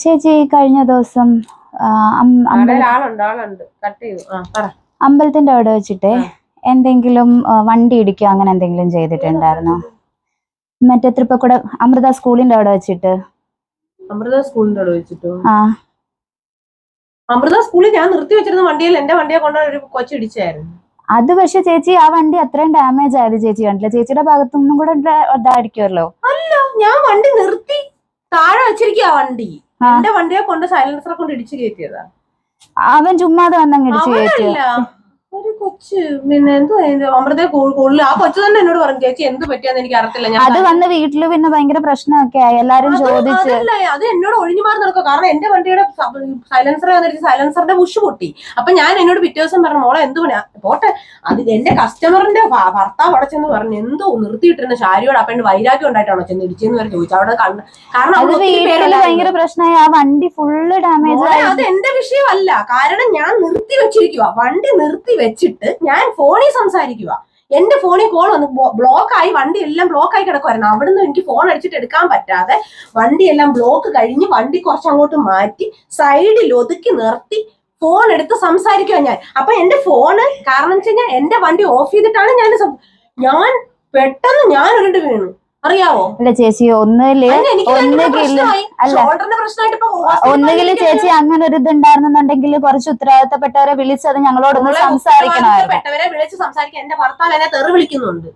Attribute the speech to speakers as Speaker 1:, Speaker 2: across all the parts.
Speaker 1: ചേച്ചി കഴിഞ്ഞ ദിവസം അമ്പലത്തിന്റെ അവിടെ വെച്ചിട്ട് എന്തെങ്കിലും വണ്ടി ഇടിക്കോ അങ്ങനെ എന്തെങ്കിലും ചെയ്തിട്ടുണ്ടായിരുന്നോ? മറ്റേ തൃപ്പക്കൂട അമൃത സ്കൂളിന്റെ അവിടെ വെച്ചിട്ട്.
Speaker 2: അമൃത സ്കൂളിന്റെ അവിടെ വെച്ചിട്ടോ? അമൃത സ്കൂളിൽ ഞാൻ നിർത്തി വെച്ചിരുന്ന വണ്ടിയിൽ എന്റെ വണ്ടിയെ കൊണ്ട് ഒരു കൊച്ചിടിച്ചായിരുന്നു.
Speaker 1: അത് പക്ഷെ ചേച്ചി ആ വണ്ടി അത്രയും ഡാമേജ് ആയത് ചേച്ചി കണ്ടില്ല? ചേച്ചിയുടെ ഭാഗത്തുനിന്നും കൂടെ ഇതായിരിക്കുമല്ലോ.
Speaker 2: അല്ല, ഞാൻ വണ്ടി നിർത്തി താഴെ വെച്ചിരിക്കുക. വണ്ടി എന്റെ വണ്ടിയെ കൊണ്ട് സൈലൻസറെ കൊണ്ട് ഇടിച്ചു കയറ്റിയതാ.
Speaker 1: അവൻ ചുമ്മാതെ വന്നങ്ങ് ഇടിച്ചു കയറ്റിയ
Speaker 2: ഒരു കൊച്ച്. പിന്നെ എന്തോ അമൃത കൂടുതൽ ആ കൊച്ചു തന്നെ എന്നോട് പറഞ്ഞു, ചേച്ചി എന്ത് പറ്റിയാന്ന് എനിക്ക് അറിയത്തില്ല.
Speaker 1: അത് വന്ന് വീട്ടില് പിന്നെ ഭയങ്കര പ്രശ്നമൊക്കെ ആയി, എല്ലാരും ചോദിച്ചു.
Speaker 2: അത് എന്നോട് ഒഴിഞ്ഞു മാറി നടക്കുക. കാരണം എന്റെ വണ്ടിയുടെ സൈലൻസർ വന്നിട്ട് സൈലൻസറിന്റെ ബുഷ് പൊട്ടി. അപ്പൊ ഞാൻ എന്നോട് പിറ്റേ ദിവസം പറഞ്ഞു, മോളെ എന്ത് പണിയാ പോട്ടെ. അത് എന്റെ കസ്റ്റമറിന്റെ ഭർത്താവ് അവിടെ ചെന്ന് പറഞ്ഞു, എന്തോ നിർത്തിയിട്ടിരുന്ന ശാരിയോട് അപ്പൊ വൈരാഗ്യം ഉണ്ടായിട്ടാണോ ചെന്ന് ഇടിച്ചെന്ന് വരെ ചോദിച്ചു. അവിടെ കാരണം
Speaker 1: ഭയങ്കര പ്രശ്നമായി. ആ വണ്ടി ഫുള്ള് ഡാമേജ് ആയി.
Speaker 2: അത് എന്റെ വിഷയമല്ല. കാരണം ഞാൻ നിർത്തി വെച്ചിരിക്കുക. വണ്ടി നിർത്തി വെച്ചിട്ട് ഞാൻ ഫോണിൽ സംസാരിക്കുക. എന്റെ ഫോണിൽ കോൾ വന്ന് ബ്ലോക്കായി, വണ്ടി എല്ലാം ബ്ലോക്കായി കിടക്കുമായിരുന്നു. അവിടുന്ന് എനിക്ക് ഫോൺ അടിച്ചിട്ട് എടുക്കാൻ പറ്റാതെ വണ്ടി എല്ലാം ബ്ലോക്ക് കഴിഞ്ഞ് വണ്ടി കുറച്ചങ്ങോട്ട് മാറ്റി സൈഡിൽ ഒതുക്കി നിർത്തി ഫോൺ എടുത്ത് സംസാരിക്കുക ഞാൻ. അപ്പൊ എന്റെ ഫോണ് കാരണം വെച്ച് കഴിഞ്ഞാൽ എന്റെ വണ്ടി ഓഫ് ചെയ്തിട്ടാണ് ഞാൻ പെട്ടെന്ന് ഞാൻ ഉരുണ്ട് വീണു. അറിയാവോ?
Speaker 1: അല്ല ചേച്ചി, ഒന്നുകില് ചേച്ചി അങ്ങനെ ഒരു ഇതുണ്ടായിരുന്നുണ്ടെങ്കിൽ കുറച്ച് ഉത്തരവാദിത്തപ്പെട്ടവരെ വിളിച്ചത് ഞങ്ങളോടൊന്ന് സംസാരിക്കണമായിരുന്നു.
Speaker 2: വിളിച്ച് സംസാരിക്കാൻ എന്റെ ഭർത്താവ് എന്നെ തെറി വിളിക്കുന്നുണ്ട്.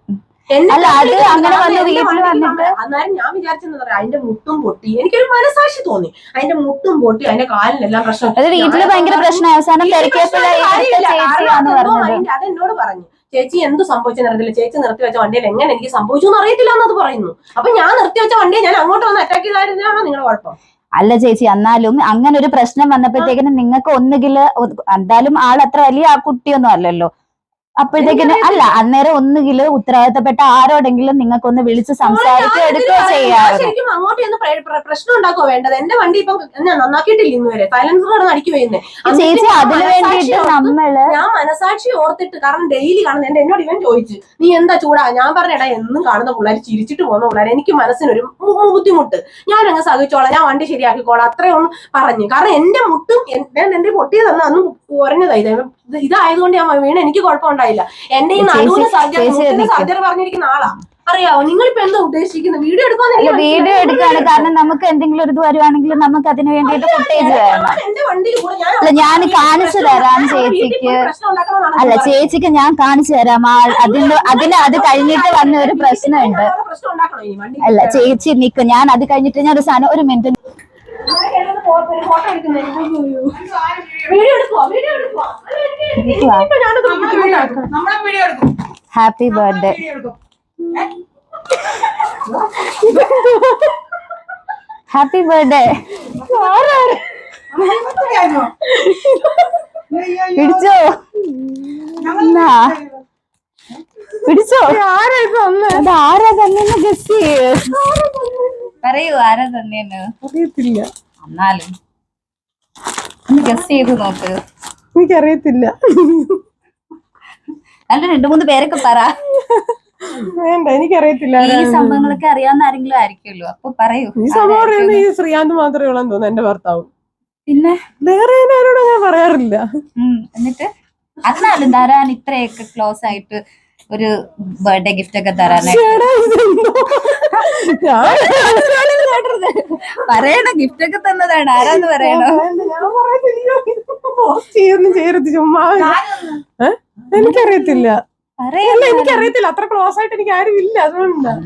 Speaker 1: അല്ല, അത് അങ്ങനെ വന്ന് വീട്ടിൽ വന്നിട്ട്
Speaker 2: അന്നേരം ഞാൻ വിചാരിച്ചെന്ന് പറയാം, അതിന്റെ മുട്ടും പൊട്ടി. എനിക്കൊരു മനസാക്ഷി തോന്നി. അതിന്റെ മുട്ടും പൊട്ടി, അതിന്റെ കാലിനെല്ലാം പ്രശ്നം.
Speaker 1: അത് വീട്ടില് ഭയങ്കര പ്രശ്നം. അവസാനം
Speaker 2: അതെന്നോട് പറഞ്ഞു, ചേച്ചി എന്ത് സംഭവിച്ചെന്ന് അറിയത്തില്ല, ചേച്ചി നിർത്തി വെച്ച വണ്ടിയിൽ എങ്ങനെ എനിക്ക് സംഭവിച്ചു എന്ന് അറിയത്തില്ല എന്നത് പറയുന്നു. അപ്പൊ ഞാൻ നിർത്തി വെച്ച വണ്ടിയെ ഞാൻ അങ്ങോട്ട് വന്ന് അറ്റാക്ക് ചെയ്തായിരുന്നാണോ നിങ്ങളുടെ കുഴപ്പം?
Speaker 1: അല്ല ചേച്ചി, എന്നാലും അങ്ങനെ ഒരു പ്രശ്നം വന്നപ്പോഴത്തേക്കിനും നിങ്ങൾക്ക് ഒന്നുകില് എന്തായാലും ആളത്ര വലിയ ആ കുട്ടിയൊന്നും അല്ലല്ലോ. അപ്പോഴത്തേക്കിന് അല്ല, അന്നേരം ഒന്നുകില് ഉത്തരവാദിത്തപ്പെട്ട ആരോടെങ്കിലും നിങ്ങൾക്കൊന്ന് വിളിച്ച് സംസാരിക്കുക എടുക്കുകയോ ചെയ്യാറുണ്ട്.
Speaker 2: ശരിക്കും അങ്ങോട്ട് ചെന്ന് പ്രശ്നം ഉണ്ടാക്കോ വേണ്ടത്? എന്റെ വണ്ടി ഇപ്പം ഞാൻ നന്നാക്കിയിട്ടില്ല ഇന്നുവരെ. സൈലൻസറാണ് അടിക്കു വരുന്നത്.
Speaker 1: ചേച്ചി അതിന് വേണ്ടിയിട്ട് ഞാൻ
Speaker 2: മനസാക്ഷി ഓർത്തിട്ട്, കാരണം ഡെയിലി കാണുന്നത് എന്നോട് ഇവൻ ചോദിച്ചു, നീ എന്താ ചൂടാ? ഞാൻ പറഞ്ഞേടാ, എന്നും കാണുന്ന പിള്ളേർ ചിരിച്ചിട്ട് പോകുന്ന പിള്ളേർ, എനിക്ക് മനസ്സിനൊരു ബുദ്ധിമുട്ട്, ഞാൻ അങ്ങ് സഹിച്ചോളാം, ഞാൻ വണ്ടി ശരിയാക്കിക്കോളാം, അത്രയൊന്നും പറഞ്ഞു. കാരണം എന്റെ മുട്ടും എന്റെ പൊട്ടിയതെന്ന് അന്ന് ഉറഞ്ഞതായി. ഇതായതുകൊണ്ട് ഞാൻ വീണ്, എനിക്ക് കുഴപ്പമുണ്ടായില്ല. എന്റെ ഈ നടുവിന് സർജറി പറഞ്ഞിരിക്കുന്ന ആളാ. അറിയാവോ? നിങ്ങളിപ്പോ എന്താ ഉദ്ദേശിക്കുന്നത്? വീഡിയോ എടുക്കാന്നല്ല,
Speaker 1: വീഡിയോ എടുക്കാണ്. കാരണം നമുക്ക് എന്തെങ്കിലും ഒരു ഇത് വരുവാണെങ്കിൽ നമുക്ക് അതിന് വേണ്ടിയിട്ട് ഫുട്ടേജ് വേണം. അല്ല, ഞാൻ കാണിച്ചു തരാം ചേച്ചിക്ക്. അല്ല, ചേച്ചിക്ക് ഞാൻ കാണിച്ചു തരാം. അത് കഴിഞ്ഞിട്ട് വന്ന ഒരു പ്രശ്നമുണ്ട്. അല്ല ചേച്ചി നിക്ക്, ഞാൻ അത് കഴിഞ്ഞിട്ട് ഞാൻ ഒരു സാധനം, ഒരു minute. Happy birthday. Happy birthday. പിടിച്ചോ പിടിച്ചോ. ആരാ തന്നെ ഗസ് ചെയ്യൂ. പറയൂ, ആരാ തന്നെയെന്ന്
Speaker 2: അറിയത്തില്ല.
Speaker 1: എന്നാലും ഗസ് ചെയ്ത് നോക്ക്.
Speaker 2: എനിക്കറിയത്തില്ല.
Speaker 1: അല്ല, 2-3 പേരൊക്കെ പറ.
Speaker 2: വേണ്ട, എനിക്കറിയത്തില്ല.
Speaker 1: ഈ സംഭവങ്ങളൊക്കെ അറിയാവുന്ന ആരെങ്കിലും ആയിരിക്കുമല്ലോ, അപ്പൊ പറയൂ.
Speaker 2: ഈ സംഭവം ഈ ശ്രീകാന്ത് മാത്രമേ ഉള്ളെന്ന് തോന്നുന്നു, എന്റെ ഭർത്താവ്.
Speaker 1: പിന്നെ
Speaker 2: വേറെ ആരോടും ഞാൻ പറയാറില്ല.
Speaker 1: എന്നിട്ട് എന്നാലും തരാൻ ഇത്രയൊക്കെ ക്ലോസ് ആയിട്ട് ഒരു ബർത്ത്ഡേ ഗിഫ്റ്റ് ഒക്കെ തരാനായിട്ട് പറയണ ഗിഫ്റ്റ് ഒക്കെ തന്നതാണ്. ആരാന്ന് പറയണോ?
Speaker 2: ചുമ്മാ എനിക്കറിയത്തില്ല. എനിക്കറിയത്തില്ല, അത്ര ക്ലോസ് ആയിട്ട് എനിക്ക് ആരും ഇല്ല. അതുകൊണ്ടാണ്.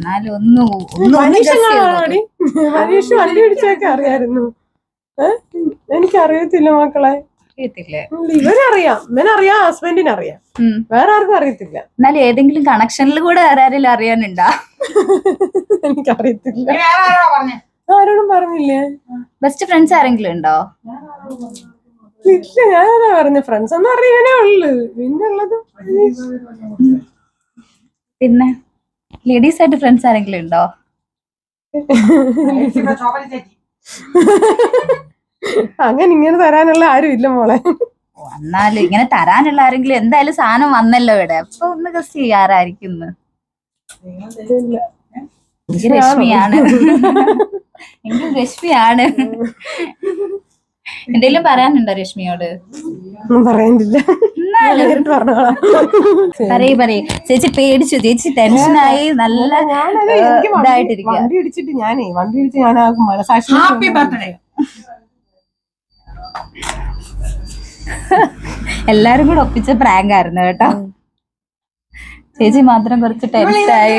Speaker 2: മനീഷ് വണ്ടി പിടിച്ചൊക്കെ അറിയായിരുന്നു. എനിക്കറിയത്തില്ല മക്കളെ. ഇവനറിയാം, ഇവനറിയാം, ഹസ്ബൻഡിനറിയാം, വേറെ ആർക്കും അറിയത്തില്ല.
Speaker 1: എന്നാലും ഏതെങ്കിലും കണക്ഷനിൽ കൂടെ ആരെങ്കിലും അറിയാനുണ്ടാ?
Speaker 2: എനിക്കറിയത്തില്ല. ആരോടും പറഞ്ഞില്ലേ?
Speaker 1: ബെസ്റ്റ് ഫ്രണ്ട്സ് ആരെങ്കിലും ഉണ്ടോ?
Speaker 2: ഇല്ല, ഞാനാ പറഞ്ഞ ഫ്രണ്ട്സ് ഒന്നും അറിയാനേ ഉള്ളു. പിന്നുള്ളത്
Speaker 1: പിന്നെ ലേഡീസ് ആയിട്ട് ഫ്രണ്ട്സ് ആരെങ്കിലും ഉണ്ടോ?
Speaker 2: അങ്ങനെ ഇങ്ങനെ തരാനുള്ള ആരും ഇല്ല മോളെ.
Speaker 1: എന്നാലും ഇങ്ങനെ തരാനുള്ള ആരെങ്കിലും എന്തായാലും സാധനം വന്നല്ലോ ഇവിടെ, അപ്പൊ ഒന്ന് ഗസ് ചെയ്യാറായിരിക്കും. രശ്മിയാണ്. എങ്കിൽ രശ്മിയാണ്. എന്തെങ്കിലും പറയാനുണ്ടോ രശ്മിയോട്?
Speaker 2: ഒന്നും പറയാനില്ല.
Speaker 1: പറയ് ചേച്ചി പേടിച്ചു, ചേച്ചി ടെൻഷനായി നല്ല ഇതായിട്ടിരിക്കുക.
Speaker 2: വണ്ടി ഇടിച്ചിട്ട് ഞാൻ മനസാക്ഷി
Speaker 1: എല്ലാരും കൂടെ ഒപ്പിച്ച പ്രാങ്ക് ആയിരുന്നു കേട്ടോ. ചേച്ചി മാത്രം കുറച്ച് ടെൻഷനായി.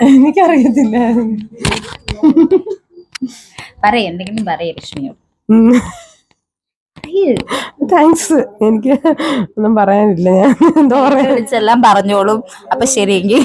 Speaker 2: എനിക്കറിയത്തില്ല.
Speaker 1: എന്തെങ്കിലും പറയേ രശ്മിയോട്.
Speaker 2: താങ്ക്സ്. എനിക്ക് ഒന്നും പറയാനില്ല. ഞാൻ എന്താ പറയാ,
Speaker 1: വിളിച്ചെല്ലാം പറഞ്ഞോളും. അപ്പൊ ശരിയെങ്കിൽ